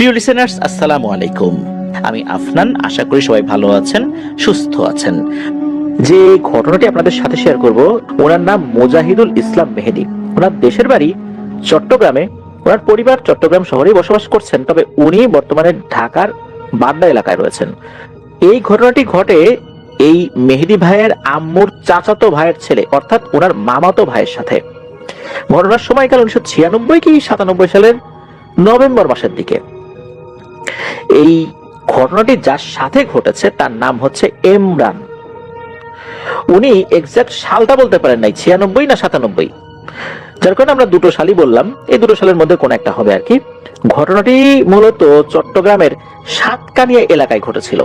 প্রিয় লিসেনার্স, আসসালামু আলাইকুম। আমি আফনান। আশা করি সবাই ভালো আছেন, সুস্থ আছেন। যে ঘটনাটি আপনাদের সাথে শেয়ার করব, ওনার নাম মুজাহিদুল ইসলাম মেহেদী। ওনার দেশের বাড়ি চট্টগ্রামে। ওনার পরিবার চট্টগ্রাম শহরেই বসবাস করছেন, তবে উনি বর্তমানে ঢাকার বাড্ডা এলাকায় রয়েছেন। এই ঘটনাটি ঘটে এই মেহেদী ভাইয়ের আম্মুর চাচাতো ভাইয়ের ছেলে, অর্থাৎ ওনার মামাতো ভাইয়ের সাথে। ঘটনার সময়কাল 1996 কি 97 সালের নভেম্বর মাসের দিকে। এই ঘটনাটি যার সাথে ঘটেছে তার নাম হচ্ছে এমরান। উনি এক্সাক্ট সালটা বলতে পারেন নাই, 96 না 97, যার কারণে আমরা দুটো সালই বললাম। এই দুটো সালের মধ্যে কোন একটা হবে আর কি। ঘটনাটি মূলত চট্টগ্রামের সাতকানিয়া এলাকায় ঘটেছিল।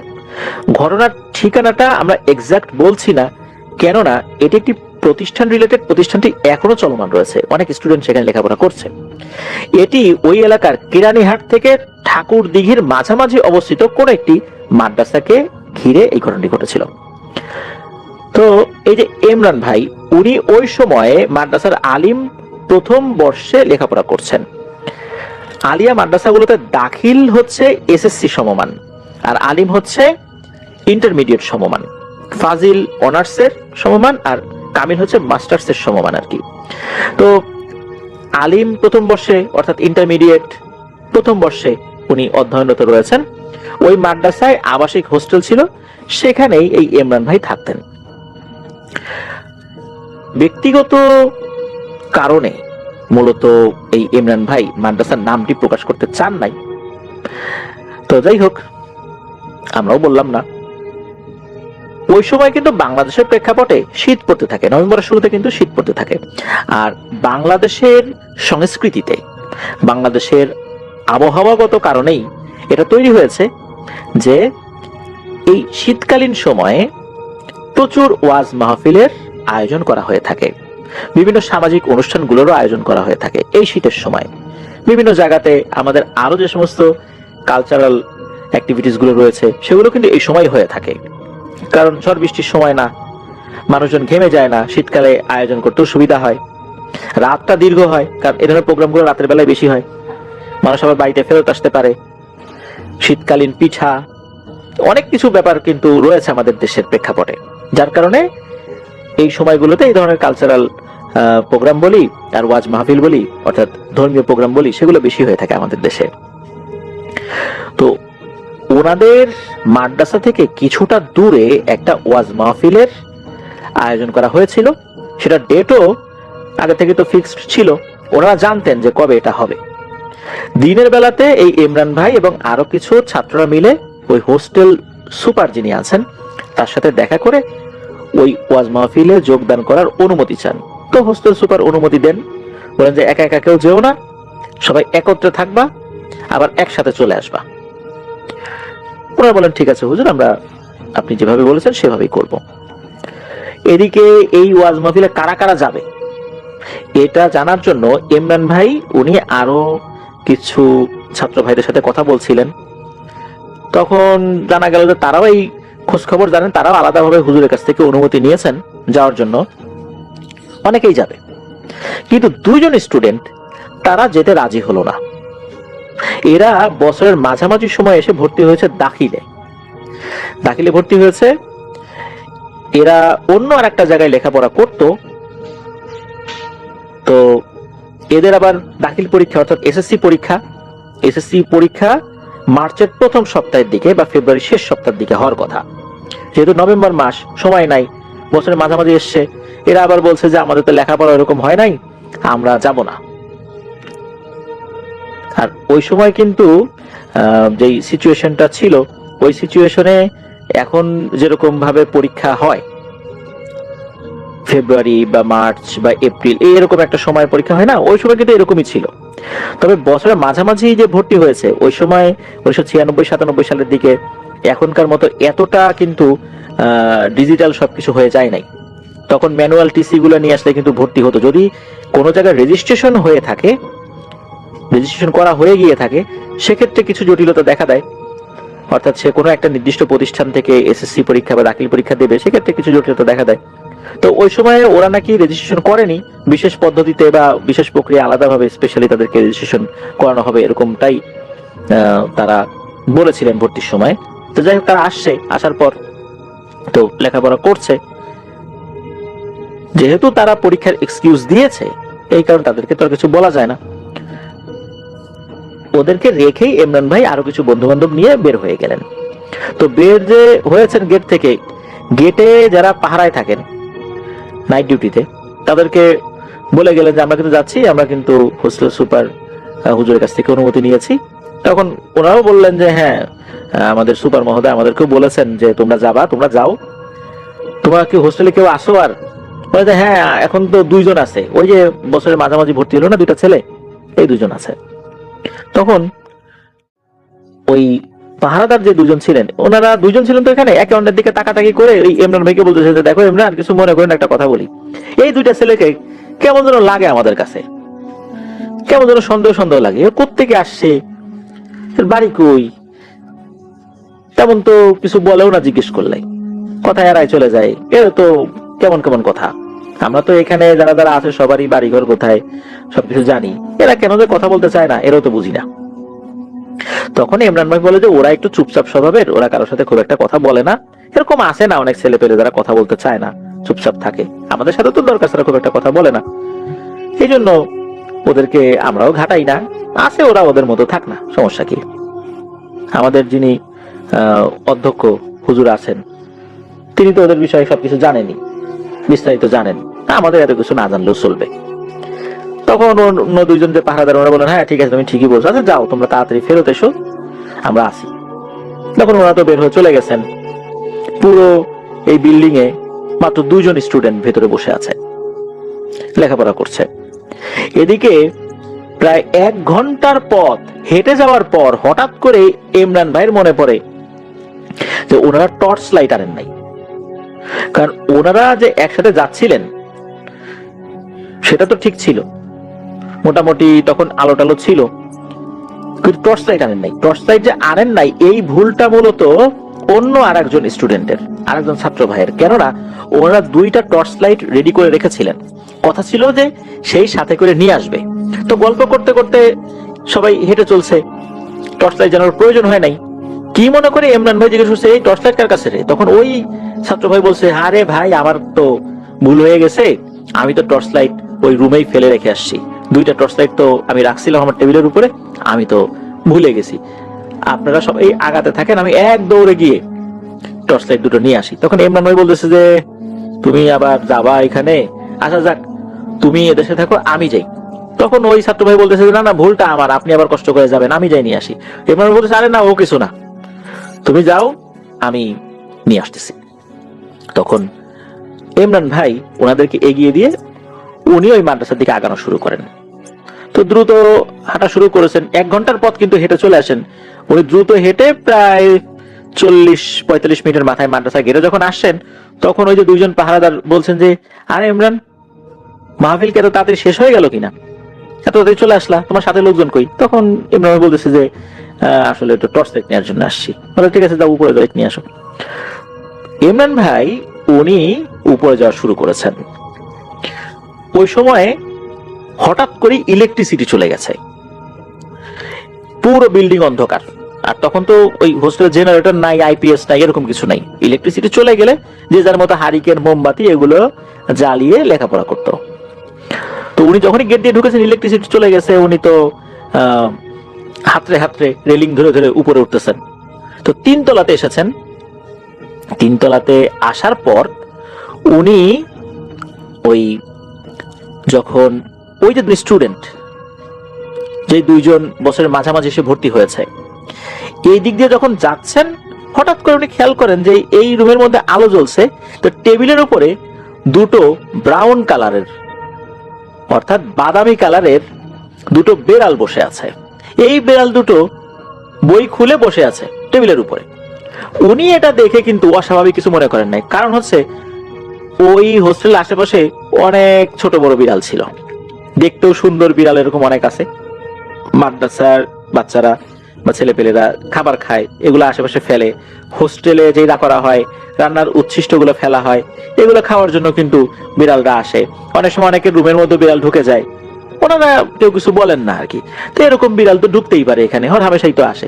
ঘটনার ঠিকানাটা আমরা এক্সাক্ট বলছি না, কেননা এটি একটি প্রতিষ্ঠান রিলেটেড। প্রতিষ্ঠানটি এখনো চলমান রয়েছে, অনেক স্টুডেন্ট সেখানে লেখাপড়া করছে। এটি ওই এলাকার কেরানীহাট থেকে ঠাকুর দিঘির মাঝামাঝি অবস্থিত কোন একটি মাদ্রাসাকে ঘিরে এই ঘটনাটি ঘটেছিল। তো এই যে ইমরান ভাই, উনি ওই সময়ে মাদ্রাসার আলিম প্রথম বর্ষে লেখাপড়া করছেন। আলিয়া মাদ্রাসাগুলোতে দাখিল হচ্ছে এসএসসি সমমান, আর আলিম হচ্ছে ইন্টারমিডিয়েট সমমান। ফাজিল অনার্সের সমমান আর কামিল হচ্ছে মাস্টার্সের সমমান আর কি। তো আলিম প্রথম বর্ষে অর্থাৎ ইন্টারমিডিয়েট প্রথম বর্ষে উনি অধ্যয়নরত রয়েছেন। ওই মাদ্রাসায় আবাসিক হোস্টেল ছিল, সেখানেই এই ইমরান ভাই থাকতেন। ব্যক্তিগত কারণে মূলত এই ইমরান ভাই মাদ্রাসার নামটি প্রকাশ করতে চান নাই। তো যাই হোক, আমরাও বললাম না। ওই সময় কিন্তু বাংলাদেশের প্রেক্ষাপটে শীত পড়তে থাকে, নভেম্বরের শুরুতে কিন্তু শীত পড়তে থাকে। আর বাংলাদেশের সংস্কৃতিতে, বাংলাদেশের আবহাওয়াগত কারণেই এটা তৈরি হয়েছে যে এই শীতকালীন সময়ে প্রচুর ওয়াজ মাহফিলের আয়োজন করা হয়ে থাকে। বিভিন্ন সামাজিক অনুষ্ঠানগুলোরও আয়োজন করা হয়ে থাকে এই শীতের সময়। বিভিন্ন জায়গাতে আমাদের আরো যে সমস্ত কালচারাল অ্যাক্টিভিটিস গুলো রয়েছে সেগুলো কিন্তু এই সময় হয়ে থাকে। কারণ ঝড় বৃষ্টির সময় না, মানুষজন ঘেমে যায় না, শীতকালে আয়োজন করতেও সুবিধা হয়। রাতটা দীর্ঘ হয়, কারণ এ ধরনের প্রোগ্রামগুলো রাতের বেলায় বেশি হয়। মানুষ আবার বাড়িতে ফেরত আসতে পারে। শীতকালীন পিঠা, অনেক কিছু ব্যাপার কিন্তু রয়েছে আমাদের দেশের প্রেক্ষাপটে, যার কারণে এই সময়গুলোতে এই ধরনের কালচারাল প্রোগ্রাম বলি আর ওয়াজ মাহফিল বলি, অর্থাৎ ধর্মীয় প্রোগ্রাম বলি, সেগুলো বেশি হয়ে থাকে আমাদের দেশে। তো ওনাদের মাদ্রাসা থেকে কিছুটা দূরে একটা ওয়াজ মাহফিলের আয়োজন করা হয়েছিল। সেটা ডেটও আগে থেকে তো ফিক্সড ছিল, ওনারা জানতেন যে কবে এটা হবে। দিনের বেলাতে এই ইমরান ভাই এবং আরো কিছু ছাত্ররা মিলে ওই হোস্টেল সুপার যিনি আছেন তার সাথে দেখা করে ওই ওয়াজ মাহফিলে যোগদান করার অনুমতি চান। তো হোস্টেল সুপার অনুমতি দেন, বলেন যে একা একা কেউ যেও না, সবাই একত্রে থাকবা, আবার একসাথে চলে আসবা। ওনারা বলেন ঠিক আছে হুজুর, আমরা আপনি যেভাবে বলেছেন সেভাবেই করব। এদিকে এই ওয়াজ মাহফিলে কারা কারা যাবে এটা জানার জন্য ইমরান ভাই উনি আরো কিছু ছাত্র ভাইদের সাথে কথা বলছিলেন। তখন জানা গেল যে তারাও এই খোঁজ খবর জানেন, তারাও আলাদাভাবে হুজুরের কাছ থেকে অনুমতি নিয়েছেন যাওয়ার জন্য। অনেকেই যাবে, কিন্তু দুইজন স্টুডেন্ট তারা যেতে রাজি হলো না। এরা বছরের মাঝামাঝি সময় এসে ভর্তি হয়েছে দাখিলে ভর্তি হয়েছে। এরা অন্য আর একটা জায়গায় লেখাপড়া করত। তো এদের আবার দাখিল পরীক্ষা অর্থাৎ এসএসসি পরীক্ষা মার্চের প্রথম সপ্তাহের দিকে বা ফেব্রুয়ারির শেষ সপ্তাহের দিকে হওয়ার কথা। যেহেতু নভেম্বর মাস, সময় নাই, বছরের মাঝামাঝি এসছে, এরা আবার বলছে যে আমাদের তো লেখাপড়া এরকম হয় নাই, আমরা যাব না। আর ওই সময় কিন্তু যেই সিচুয়েশনটা ছিল, ওই সিচুয়েশনে এখন যেরকম ভাবে পরীক্ষা হয় ফেব্রুয়ারি বা মার্চ বা এপ্রিল এরকম একটা সময় পরীক্ষা হয় না, ওই সময় কিন্তু এরকমই ছিল। তবে বছরের মাঝামাঝি যে ভর্তি হয়েছে ওই সময় 1996-97 সালের দিকে এখনকার মতো এতটা কিন্তু ডিজিটাল সবকিছু হয়ে যায় নাই। তখন ম্যানুয়াল টিসি গুলো নিয়ে আসলে কিন্তু ভর্তি হতো। যদি কোনো জায়গায় রেজিস্ট্রেশন হয়ে থাকে, রেজিস্ট্রেশন করা হয়ে গিয়ে থাকে, সেক্ষেত্রে কিছু জটিলতা দেখা দেয়। অর্থাৎ সে কোনো একটা নির্দিষ্ট প্রতিষ্ঠান থেকে এসএসসি পরীক্ষা বা দাখিল পরীক্ষা দেবে, সেক্ষেত্রে কিছু জটিলতা দেখা দেয়। তো ওই সময় ওরা নাকি রেজিস্ট্রেশন করেনি, বিশেষ পদ্ধতিতে বা বিশেষ প্রক্রিয়া আলাদাভাবে স্পেশালি তাদেরকে রেজিস্ট্রেশন করানো হবে এরকমটাই তারা বলেছিলেন ভর্তির সময়। তো যাই হোক, তারা আসছে, আসার পর তো লেখাপড়া করছে। যেহেতু তারা পরীক্ষার এক্সকিউজ দিয়েছে, এই কারণে তাদেরকে তো আর কিছু বলা যায় না। ওদেরকে রেখেই ইমরান ভাই আরো কিছু বন্ধু বান্ধব নিয়ে বের হয়ে গেলেন। তো বের যে হয়েছেন গেট থেকে, গেটে যারা পাহারায় থাকেন নাইট ডিউটিতে, তাদেরকে বলে গেলেন যে আমরা কিন্তু যাচ্ছি, আমরা কিন্তু হোস্টেল সুপার হুজুরের কাছ থেকে অনুমতি নিয়েছি। তখন ওনারাও বললেন যে হ্যাঁ, আমাদের সুপার মহোদয় আমাদেরকেও বলেছেন যে তোমরা যাবা, তোমরা যাও। তোমরা কি হোস্টেলে কেউ আসো? আর বলে যে হ্যাঁ, এখন তো 2 জন আছে, ওই যে বছরের মাঝামাঝি ভর্তি হলো না 2টা ছেলে, এই 2 জন আছে। তখন ওই পাহারাদার যে 2 জন ছিলেন, ওনারা 2 জন ছিলেন তো এখানে, একে অন্যের দিকে তাকাতাকি করে ওই ইমরান ভাইকে বলতেছে যে দেখো ইমরান, কিছু মনে করেন একটা কথা বলি, এই 2টা ছেলেকে কেমন যেন লাগে আমাদের কাছে, কেমন যেন সন্দেহ সন্দেহ লাগে। ও কোত্থেকে আসছে, বাড়ি কই, তেমন তো কিছু বলেও না, জিজ্ঞেস করলে কথা এড়ায় চলে যায়। এর তো কেমন কেমন কথা। আমরা তো এখানে যারা যারা আছে সবারই বাড়িঘর কোথায় সবকিছু জানি, এরা কেন যে কথা বলতে চায় না এরাও তো বুঝি না। তখন ইমরান ভাই বলে যে ওরা একটু চুপচাপ স্বভাবের, ওরা কারোর সাথে খুব একটা কথা বলে না। এরকম আছে না অনেক ছেলে পেলে যারা কথা বলতে চায় না, চুপচাপ থাকে, আমাদের সাথে তো দরকার ছাড়া খুব একটা কথা বলে না, এই জন্য ওদেরকে আমরাও ঘাটাই না, আছে ওরা ওদের মতো থাক না, সমস্যা কি। আমাদের যিনি অধ্যক্ষ হুজুর আছেন, তিনি তো ওদের বিষয়ে সবকিছু জানেনই, বিস্তারিত জানেন, আমাদের এত কিছু না জানলেও চলবে। তখন অন্য 2 জন যে পাহারাদার, ওরা বলেন হ্যাঁ ঠিক আছে, তুমি ঠিকই বলছো, আচ্ছা যাও তোমরা তাড়াতাড়ি ফেরত এসো, আমরা আসি। তখন ওরা তো বের হয়ে চলে গেছেন। পুরো এই বিল্ডিং এ মাত্র 2 জন স্টুডেন্ট ভেতরে বসে আছে, লেখাপড়া করছে। এদিকে প্রায় 1 ঘন্টার পথ হেঁটে যাওয়ার পর হঠাৎ করে ইমরান ভাইয়ের মনে পড়ে যে ওনারা টর্চ লাইট আনেন নাই। কারণ ওনারা যে একসাথে যাচ্ছিলেন সেটা তো ঠিক ছিল, মোটামুটি তখন আলো টালো ছিল, কিন্তু টর্চ লাইট আনেন নাই। টর্চ লাইট যে আনেন নাই, এই ভুলটা মূলত অন্য আরেকজন স্টুডেন্টের, আরেকজন ছাত্র ভাইয়ের। কেননা ওনারা 2টা টর্চ লাইট রেডি করে রেখেছিলেন, কথা ছিল যে সেই সাথে করে নিয়ে আসবে। তো গল্প করতে করতে সবাই হেঁটে চলছে, টর্চ লাইট জানার প্রয়োজন হয় নাই। কি মনে করে ইমরান ভাই জিজ্ঞেস করছে এই টর্চ লাইট কার কাছে রে? তখন ওই ছাত্র ভাই বলছে আরে ভাই, আমার তো ভুল হয়ে গেছে, আমি তো টর্চ লাইট ওই রুমেই ফেলে রেখে আসছি, 2টা টর্চ লাইট তো আমি রাখছিলাম আমার টেবিলের উপরে, আমি তো ভুলে গেছি, আপনারা সবাই আগাতে থাকেন, আমি এক দৌড়ে গিয়ে টর্চ লাইট 2টো নিয়ে আসি। তখন ইমরান ভাই বলতেছে যে তুমি আবার যাবা এখানে, আচ্ছা যাক তুমি এদেশে থাকো, আমি যাই। তখন ওই ছাত্র ভাই বলতেছে না না, ভুলটা আমার, আপনি আবার কষ্ট করে যাবেন, আমি যাই নিয়ে আসি। ইমরান ভাই বলতেছে আরে না, ও কিছু না, তুমি যাও, আমি নিয়ে আসতেছি। তখন ইমরান ভাই ওনাদেরকে এগিয়ে দিয়ে উনি ওই মাদ্রাসার দিকে আগানো শুরু করেন। তো দ্রুত হাঁটা শুরু করেছেন, 1 ঘন্টার পথ কিন্তু হেঁটে চলে আসেন। উনি দ্রুত হেঁটে প্রায় 40-45 মিনিটের মাথায় মাদ্রাসা গেটে যখন আসছেন, তখন ওই যে 2 জন পাহারাদার বলছেন যে আরে ইমরান, মাহফিল কি এত তাড়াতাড়ি শেষ হয়ে গেল কিনা, এত তাড়াতাড়ি চলে আসলা, তোমার সাথে লোকজন কই? তখন ইমরান বলতেছে যে আসলে একটু টর্চ লাইট নেওয়ার জন্য আসছি। বলে ঠিক আছে, যাও উপরে লাইট নিয়ে আসো। ইমরান ভাই উনি উপরে যাওয়া শুরু করেছেন। ওই সময়ে হঠাৎ করে ইলেকট্রিসিটি চলে গেছে, পুরো বিল্ডিং অন্ধকার। আর তখন তো ওই হোস্টেল জেনারেটর নাই, আইপিএস নাই, এরকম কিছু নাই। ইলেকট্রিসিটি চলে গেলে যে যার মতো হারিকেন, মোমবাতি এগুলো জ্বালিয়ে লেখাপড়া করতো। তো উনি যখনই গেট দিয়ে ঢুকেছেন, ইলেকট্রিসিটি চলে গেছে, উনি তো হাতড়ে হাতড়ে রেলিং ধরে ধরে উপরে উঠতেছেন। তো 3 তলাতে এসেছেন। 3 তলাতে আসার পর উনি ওই যখন ওই যে স্টুডেন্ট যে 2 জন বছরের মাঝামাঝি এসে ভর্তি হয়েছে, এই দিক দিয়ে যখন যাচ্ছেন, হঠাৎ করে উনি খেয়াল করেন যে এই রুমের মধ্যে আলো জ্বলছে। তো টেবিলের উপরে 2টো ব্রাউন কালারের, অর্থাৎ বাদামি কালারের 2টো বেড়াল বসে আছে। এই বেড়াল 2টো বই খুলে বসে আছে টেবিলের উপরে। উনি এটা দেখে কিন্তু অস্বাভাবিক কিছু মনে করেন নাই, কারণ হচ্ছে ওই হোস্টেলের আশেপাশে অনেক ছোট বড় বিড়াল ছিল, দেখতেও সুন্দর বিড়াল এরকম অনেক আছে। মাদ্রাসার বাচ্চারা বা ছেলেপেলেরা খাবার খায়, এগুলো আশেপাশে ফেলে। হোস্টেলে যেটা করা হয়, রান্নার উচ্ছিষ্ট গুলো ফেলা হয়, এগুলো খাওয়ার জন্য কিন্তু বিড়ালরা আসে। অনেক সময় অনেকের রুমের মধ্যে বিড়াল ঢুকে যায়, ওনারা কেউ কিছু বলেন না আর কি। তো এরকম বিড়াল তো ঢুকতেই পারে এখানে, হর হামেশাই তো আসে,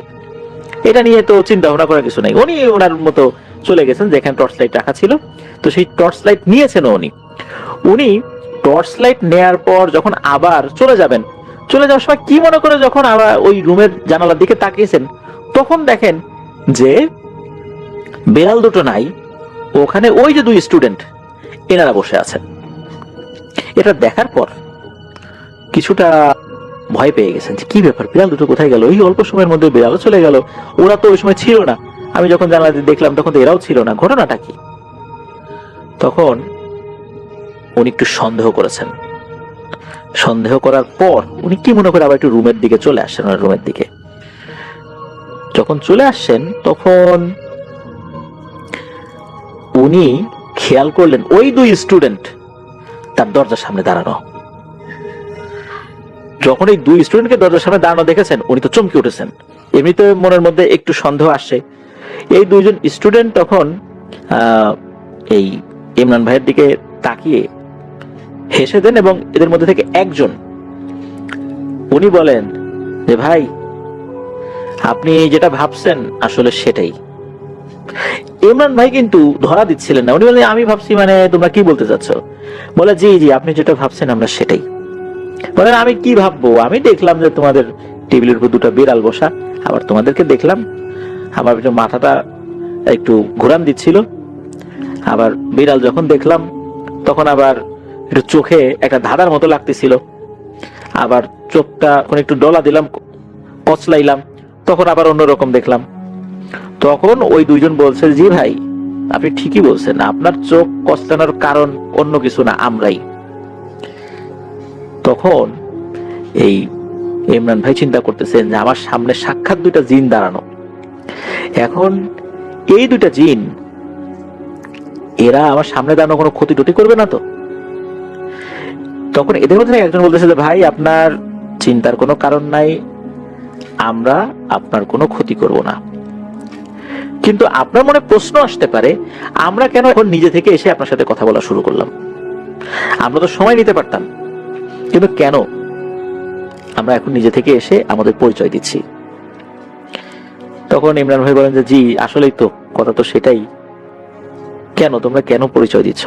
এটা নিয়ে তো চিন্তা ভাবনা করার কিছু নাই। উনি ওনার মতো চলে গেছেন, যেখানে টর্চ লাইট রাখা ছিল, তো সেই টর্চ লাইট নিয়েছেন উনি। উনি টর্চ লাইট নেয়ার পর যখন আবার চলে যাবেন, চলে যাওয়ার সময় কি মনে করে যখন আবার ওই রুমের জানালার দিকে তাকিয়েছেন, তখন দেখেন যে বিড়াল দুটো নাই, ওখানে ওই যে দুই স্টুডেন্ট এনারা বসে আছেন। এটা দেখার পর কিছুটা ভয় পেয়ে গেছেন যে কি ব্যাপার, বিড়াল দুটো কোথায় গেল, এই অল্প সময়ের মধ্যে বিড়ালও চলে গেল, ওরা তো ওই সময় ছিল না, আমি যখন জানালাতে দেখলাম তখন তো এরাও ছিল না, ঘটনাটা কি? তখন উনি একটু সন্দেহ করেছেন। সন্দেহ করার পর উনি কি মনে করে আবার একটু রুমের দিকে চলে আসছেন। ওনার রুমের দিকে যখন চলে আসছেন তখন উনি খেয়াল করলেন ওই দুই স্টুডেন্ট তার দরজার সামনে দাঁড়ানো। যখন এই দুই স্টুডেন্টকে দরজার সামনে দাঁড়ানো দেখেছেন, উনি তো চমকে উঠেছেন। এমনিতে মনের মধ্যে একটু সন্দেহ আসছে। এই দুইজন স্টুডেন্ট তখন এই ইমরান ভাইয়ের দিকে তাকিয়ে হেসে দেন, এবং এদের মধ্যে থেকে একজন উনি বলেন যে ভাই, আপনি যেটা ভাবছেন আসলে সেটাই। ইমরান ভাই কিন্তু ধরা দিচ্ছিলেন না, উনি বলেন আমি ভাবছি মানে তোমরা কি বলতে চাচ্ছ? বলে জি জি, আপনি যেটা ভাবছেন আমরা সেটাই। বলেন আমি কি ভাববো, আমি দেখলাম যে তোমাদের টেবিলের উপর দুটো বিড়াল বসা, আবার তোমাদেরকে দেখলাম, আমার মাথাটা একটু ঘোরান দিচ্ছিল, আবার বিড়াল যখন দেখলাম তখন আবার একটু চোখে একটা ধাঁধার মতো লাগতেছিল, আবার চোখটা একটু ডলা দিলাম, কচলাইলাম, তখন আবার অন্যরকম দেখলাম। তখন ওই দুইজন বলছে জি ভাই, আপনি ঠিকই বলছেন, আপনার চোখ কচলানোর কারণ অন্য কিছু না, আমরাই। তখন এই ইমরান ভাই চিন্তা করতেছেন যে আমার সামনে সাক্ষাৎ দুইটা জিন দাঁড়ানো, এখন এই দুইটা জিন এরা আমার সামনে দাঁড়ানো কোনো ক্ষতি টতি করবে না তো? তখন এদের মধ্যে একজন বলতেছে যে ভাই, আপনার চিন্তার কোনো কারণ নাই, আমরা আপনার কোনো ক্ষতি করব না। কিন্তু আপনার মনে প্রশ্ন আসতে পারে, আমরা কেন এখন নিজে থেকে এসে আপনার সাথে কথা বলা শুরু করলাম? আমরা তো সময় নিতে পারতাম, কিন্তু কেন আমরা এখন নিজে থেকে এসে আমাদের পরিচয় দিচ্ছি? তখন ইমরান ভাই বলেন যে জি আসলেই তো, কথা তো সেটাই, কেন তোমরা কেন পরিচয় দিচ্ছ?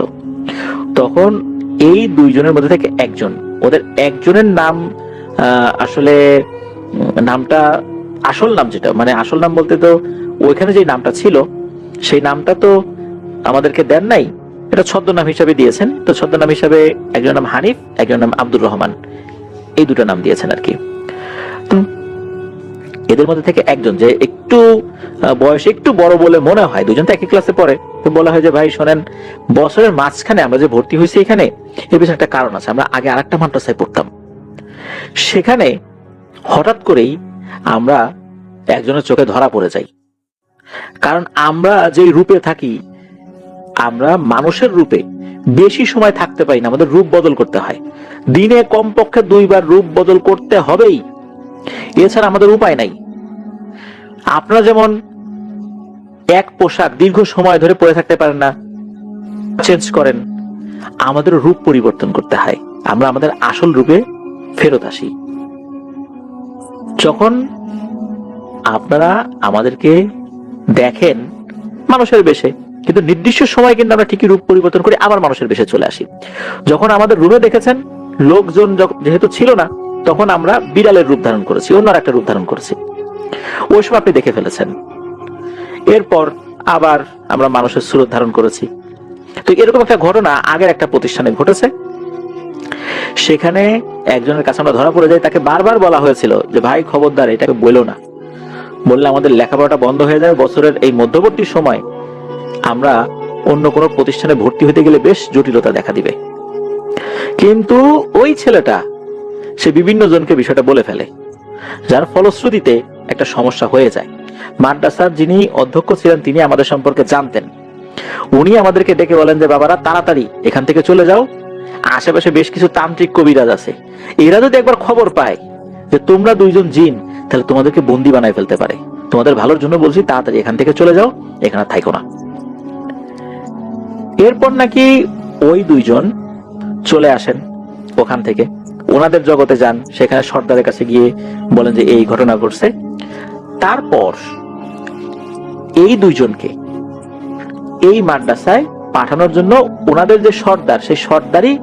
তখন এই দুইজনের মধ্যে থেকে একজন, ওদের একজনের নাম আসলে নামটা আসল নাম যেটা, মানে আসল নাম বলতে তো ওইখানে যে নামটা ছিল সেই নামটা তো আমাদেরকে দেন নাই, এটা ছদ্মনাম হিসাবে দিয়েছেন। তো ছদ্মনাম হিসাবে একজন নাম হানিফ, একজন নাম আব্দুর রহমান, এই দুটো নাম দিয়েছেন আর কি। তো এদের মধ্যে থেকে একজন যে একটু বয়সে একটু বড় বলে মনে হয়, দুজন তো একই ক্লাসে পড়ে, তো বলা হয় যে ভাই শোনেন, বছরের মাঝখানে আমরা যে ভর্তি হয়েছি এখানে, এর পিছনে একটা কারণ আছে। আমরা আগে আরেকটা মাদ্রাসায় পড়তাম, সেখানে হঠাৎ করেই আমরা একজনের চোখে ধরা পড়ে যাই, কারণ আমরা যে রূপে থাকি, আমরা মানুষের রূপে বেশি সময় থাকতে পারি না, আমাদের রূপ বদল করতে হয়, দিনে কমপক্ষে 2 বার রূপ বদল করতে হবেই, এছাড়া আমাদের উপায় নাই। আপনারা যেমন এক পোশাক দীর্ঘ সময় ধরে পরে থাকতে পারেন না, চেঞ্জ করেন, আমাদের রূপ পরিবর্তন করতে হয়, আমরা আমাদের আসল রূপে ফেরত আসি। যখন আপনারা আমাদেরকে দেখেন মানুষের বেশে, কিন্তু নির্দিষ্ট সময় কিন্তু আমরা ঠিকই রূপ পরিবর্তন করে আবার মানুষের বেশে চলে আসি। যখন আমাদের রুমে দেখেছেন লোকজন যেহেতু ছিল না, তখন আমরা বিড়ালের রূপ ধারণ করেছি, অন্য একটা রূপ ধারণ করেছি, ওই সময় আপনি দেখে ফেলেছেন। এরপর আবার আমরা মানুষের সুরত ধারণ করেছি। তো এরকম একটা ঘটনা আগের একটা প্রতিষ্ঠানে ঘটেছে, সেখানে একজনের কাছে আমরা ধরা পড়ে যাই, তাকে বারবার বলা হয়েছিল যে ভাই খবরদার এটাকে বলো না, বললে আমাদের লেখাপড়াটা বন্ধ হয়ে যাবে, বছরের এই মধ্যবর্তী সময় আমরা অন্য কোনো প্রতিষ্ঠানে ভর্তি হতে গেলে বেশ জটিলতা দেখা দিবে। কিন্তু ওই ছেলেটা সে বিভিন্ন জনকে বিষয়টা বলে ফেলে, যার ফলশ্রুতিতে একটা সমস্যা হয়ে যায়। মাদ্রাসার যিনি অধ্যক্ষ ছিলেন তিনি আমাদের সম্পর্কে জানতেন, উনি আমাদেরকে ডেকে বলেন যে বাবারা তাড়াতাড়ি এখান থেকে চলে যাও, আশেপাশে বেশ কিছু তান্ত্রিক কবিরাজ আছে, এরা যদি একবার খবর পায় যে তোমরা দুইজন জিন, তাহলে তোমাদেরকে বন্দি বানায় ফেলতে পারে, তোমাদের ভালোর জন্য বলছি তাড়াতাড়ি এখান থেকে চলে যাও, এখানে থাইকো না। এরপর নাকি ওই দুইজন চলে আসেন ওখান থেকে, ওনাদের জগতে যান, সেখানে সর্দারের কাছে গিয়ে বলেন যে এই ঘটনা ঘটছে। তারপর এই দুইজনকে এই মাদ্রাসায় পাঠানোর জন্য ওনাদের যে সর্দার, সেই সর্দারই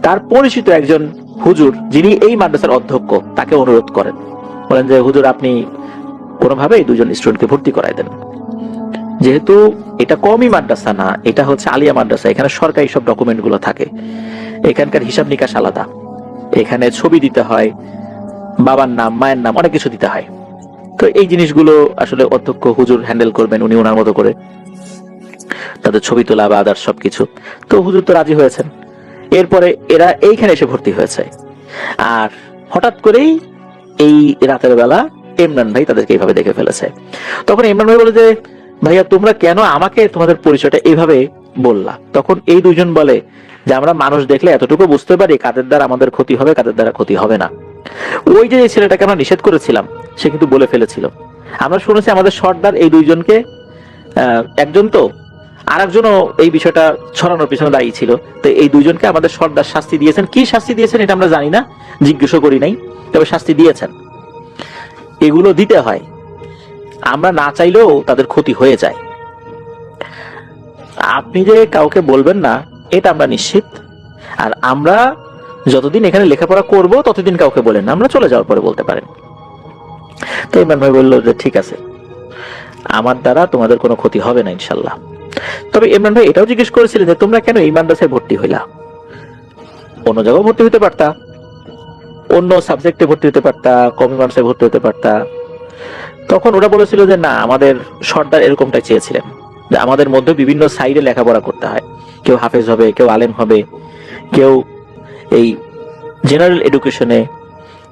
তার পরিচিত একজন হুজুর, যিনি এই মাদ্রাসার অধ্যক্ষ, তাকে অনুরোধ করেন, বলেন যে হুজুর আপনি কোনোভাবে এই দুজন স্টুডেন্টকে ভর্তি করাই দেন। যেহেতু এটা কমই মাদ্রাসা না, এটা হচ্ছে আলিয়া মাদ্রাসা, এখানে সরকারি সব ডকুমেন্ট গুলো থাকে, এখানকার হিসাব নিকাশ আলাদা, এখানে ছবি দিতে হয়, বাবার নাম মায়ের নাম অনেক কিছু দিতে হয়। তো এই জিনিসগুলো আসলে অধ্যক্ষ হুজুর হ্যান্ডেল করবেন, উনি ওনার মতো করে তাদের ছবি তোলা বা আদার সবকিছু। তো হুজুর তো রাজি হয়েছেন। এরপরে এরা এইখানে এসে ভর্তি হয়েছে, আর হঠাৎ করেই এই রাতের বেলা ইমরান ভাই তাদেরকে এইভাবে দেখে ফেলেছে। তখন ইমরান ভাই বলে যে ভাইয়া তোমরা কেন আমাকে তোমাদের পরিচয়টা এইভাবে বললা? তখন এই দুজন বলে যে আমরা মানুষ দেখলে এতটুকু বুঝতে পারি কাদের দ্বারা আমাদের ক্ষতি হবে, কাদের দ্বারা ক্ষতি হবে না। ওই যে ছেলেটাকে আমরা নিষেধ করেছিলাম, সে কিন্তু বলে ফেলেছিল। আমরা শুনেছি আমাদের সর্দার এই দুইজনকে, একজন তো আরেকজনও এই বিষয়টা ছড়ানোর পিছনে দায়ী ছিল। তো এই দুইজনকে আমাদের সর্দার শাস্তি দিয়েছেন। কি শাস্তি দিয়েছেন এটা আমরা জানি না, জিজ্ঞেসও করি নাই, তবে শাস্তি দিয়েছেন। এগুলো দিতে হয়, আমরা না চাইলেও তাদের ক্ষতি হয়ে যায়। আপনি যে কাউকে বলবেন না এটা আমরা নিশ্চিত, আর আমরা যতদিন এখানে লেখাপড়া করব ততদিন কাউকে বলেন না, আমরা চলে যাওয়ার পরে বলতে পারেন। তো ইমরান ভাই বললো যে ঠিক আছে, আমার দ্বারা তোমাদের কোনো ক্ষতি হবে না ইনশাল্লাহ। তবে ইমরান ভাই এটাও জিজ্ঞেস করেছিলেন যে তোমরা কেন এই মাদ্রাসায় ভর্তি হইলা? অন্য জায়গায় ভর্তি হতে পারতা, অন্য সাবজেক্টে ভর্তি হতে পারতা, কমি মাদ্রাসায় ভর্তি হতে পারতা। তখন ওরা বলেছিল যে না, আমাদের সর্দার এরকমটাই চেয়েছিলেন যে আমাদের মধ্যে বিভিন্ন সাইডে লেখাপড়া করতে হয়, কেউ হাফেজ হবে, কেউ আলেম হবে, কেউ এই জেনারেল এডুকেশনে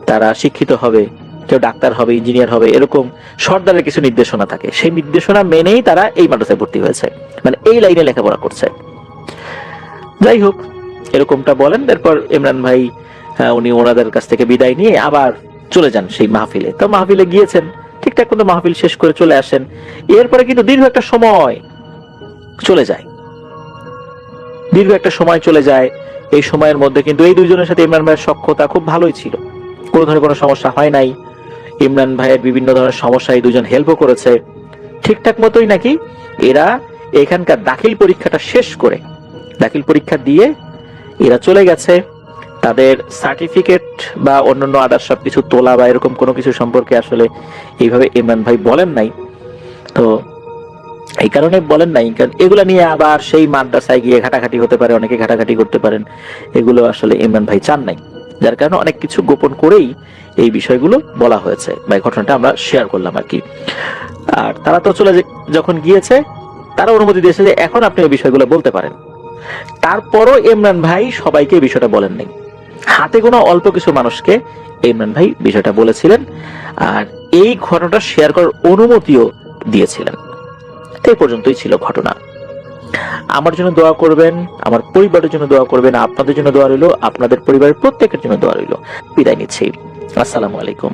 তারা শিক্ষিত হবে, কেউ ডাক্তার হবে, ইঞ্জিনিয়ার হবে, এরকম সর্দারের কিছু নির্দেশনা থাকে। সেই নির্দেশনা মেনেই তারা এই মাদ্রাসায় ভর্তি হয়েছে, মানে এই লাইনে লেখাপড়া করছে। যাই হোক, এরকমটা বলেন। তারপর ইমরান ভাই উনি ওনাদের কাছ থেকে বিদায় নিয়ে আবার চলে যান সেই মাহফিলে। তো মাহফিলে গিয়েছেন, ঠিকঠাক মতো মাহফিল শেষ করে চলে আসেন। এরপরে কিন্তু দীর্ঘ একটা সময় চলে যায়, দীর্ঘ একটা সময় চলে যায়। এই সময়ের মধ্যে কিন্তু এই দুইজনের সাথে ইমরান ভাইয়ের সখ্যতা খুব ভালোই ছিল, কোনো ধরনের কোনো সমস্যা হয় নাই। ইমরান ভাইয়ের বিভিন্ন ধরনের সমস্যা এই দুজন হেল্পও করেছে ঠিকঠাক মতোই। নাকি এরা এখানকার দাখিল পরীক্ষাটা শেষ করে, দাখিল পরীক্ষা দিয়ে এরা চলে গেছে। তাদের সার্টিফিকেট বা অন্যান্য আদার সবকিছু তোলা বা এরকম কোনো কিছু সম্পর্কে আসলে এইভাবে ইমরান ভাই বলেন নাই। তো এই কারণে বলেন নাই, কারণ এগুলা নিয়ে আবার সেই মাদ্রাসায় গিয়ে ঘাটাঘাটি হতে পারে, অনেকে ঘাটাঘাটি করতে পারেন, এগুলো আসলে ইমরান ভাই চান নাই। যার কারণে অনেক কিছু গোপন করেই এই বিষয়গুলো বলা হয়েছে বা ঘটনাটা আমরা শেয়ার করলাম আর কি। আর তারা তো চলে যখন গিয়েছে, তারা অনুমতি দিয়েছে যে এখন আপনি এই বিষয়গুলো বলতে পারেন। তারপরও ইমরান ভাই সবাইকে এই বিষয়টা বলেন নাই, হাতে গোনা অল্প কিছু মানুষকে ইমরান ভাই বিষয়টা বলেছিলেন, আর এই ঘটনাটা শেয়ার করার অনুমতিও দিয়েছিলেন। এই পর্যন্তই ছিল ঘটনা। আমার জন্য দোয়া করবেন, আমার পরিবারের জন্য দোয়া করবেন, আপনাদের জন্য দোয়া রইল, আপনাদের পরিবারের প্রত্যেকের জন্য দোয়া রইল। বিদায় নিচ্ছি, আসসালামু আলাইকুম।